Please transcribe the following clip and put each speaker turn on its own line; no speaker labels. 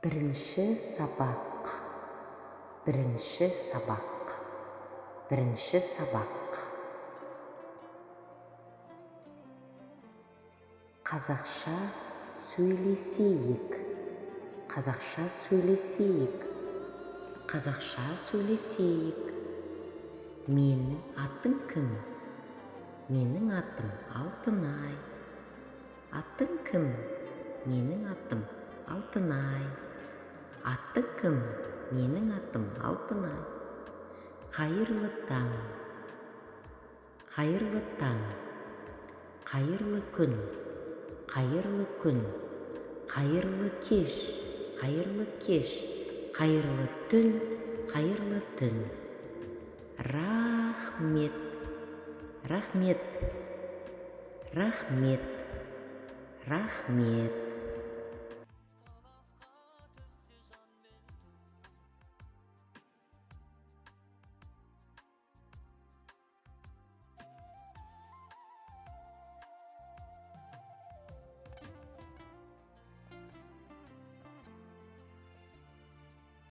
Бірінші сабақ. Бірінші сабақ. Бірінші сабақ. Қазақша сөйлесейік. Қазақша сөйлесейік. Қазақша сөйлесейік. Менің атың кім? Менің атым Алтынай. Атың кім? Менің атым Алтынай. Аты кім? Менің атым Алтынай. Қайырлы таң. Қайырлы таң. Қайырлы күн. Қайырлы күн. Қайырлы кеш. Қайырлы кеш. Қайырлы түн. Қайырлы түн. Рахмет. Рахмет. Рахмет. Рахмет.